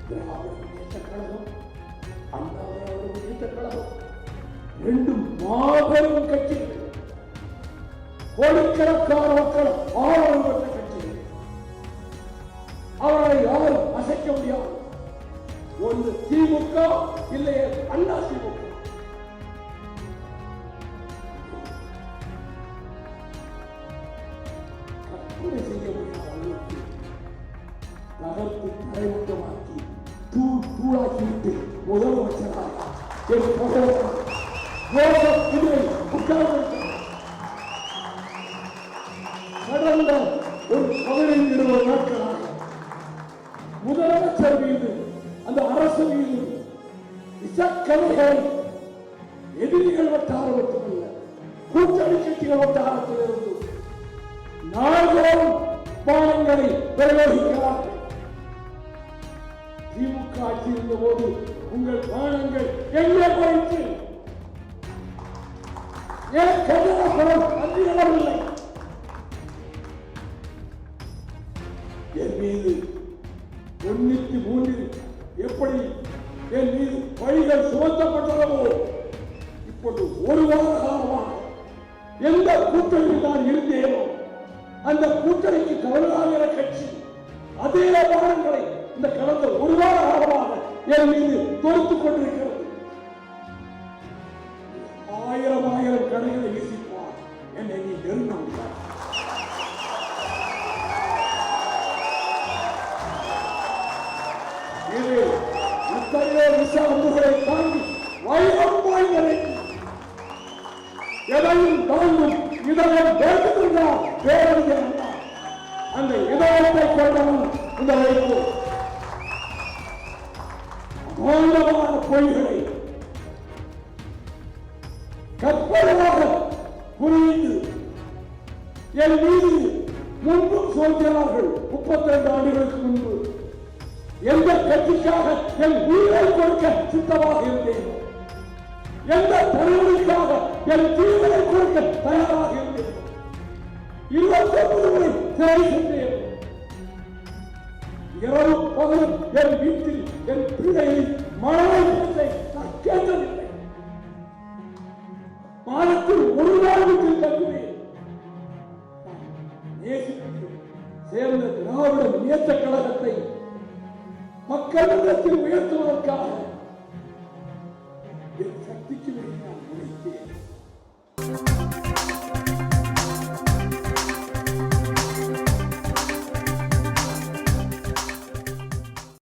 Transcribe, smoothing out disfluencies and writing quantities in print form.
திராவிட முன்னேற்ற கழகம், அண்ணா திராவிட முன்னேற்ற கழகம் இரண்டும் மாபெரும் கட்சிகள், கோடிக்கணக்கான மக்கள் ஆதரவு பெற்ற கட்சிகள். அவர்களை யாரும் அசைக்க முடியாது. ஒன்று திமுக, இல்லையே அண்ணா திமுக. கற்பனை செய்ய முடியாத அளவுக்கு நகர்த்து தரைமட்டமாக்கி தூளாக்கிவிட்டு முதலமைச்சராக என் சகோதரர் கடந்த ஒரு 15-20 நாட்களாக முதலமைச்சர் மீது, அந்த அரசு மீது விசக்கலைகள் எதிரிகள் வட்டாரம் மட்டுமல்ல, கூட்டணி கட்சிகள் வட்டாரத்தில் இருந்து நாள்தோறும் பானங்களை பிரயோகிக்கிறார்கள். திமுக ஆட்சி இருந்த போது உங்கள் பானங்கள் எங்கே போயிற்று? ஏன் கஜனா பணம் அதிகமில்லை? என் மீது 93 எப்படி என் மீது பழிகள் சுமத்தப்பட்டதோ, இப்போது ஒரு வார காலமாக எந்த கூட்டணியில் நான் இருந்தேனோ அந்த கூட்டணிக்கு கவலையான கட்சி அதே பாடங்களை இந்த கடந்த ஒரு வார காலமாக என் மீது தொடுத்துக் கொண்டிருக்கிறது. 1000 கடைகளை வீசிப்பார், என்னை நீ நெருங்க முடியாது. இது இத்தகைய விசாரணைகளை தாண்டி வைரம் வாய்ந்ததை எதையும் தாண்டும் இதயம் பேசுகின்றார் பேரறிஞர் அண்ணா. அந்த இதயத்தை கொண்டவன் இந்த வைகோ அபாண்டமான பொய்களை கற்பனையாக புரிந்து என் மீது முன்பும் சொல்கிறார்கள். 32 ஆண்டுகளுக்கு முன்பு எந்த கட்சிக்காக என் உயிரை கொடுக்க சித்தமாக இருந்தேன், எந்த தலைவருக்காக என் ஜீவனை கொடுக்க தயாராக இருந்தேன், 29 முறை சிறை சென்றேன். இரவு பகலும் என் வீட்டில் என் பிள்ளையை மழை நான் கேட்டதில்லை. மாதத்தில் ஒரு நாள் வீட்டில் தங்குவேன். நேசித்து சேர்ந்த திராவிட முன்னேற்ற கழகத்தை மக்களிடத்தில் உயர்த்துவதற்காக என் சக்திக்கு நான் உழைத்தேன்.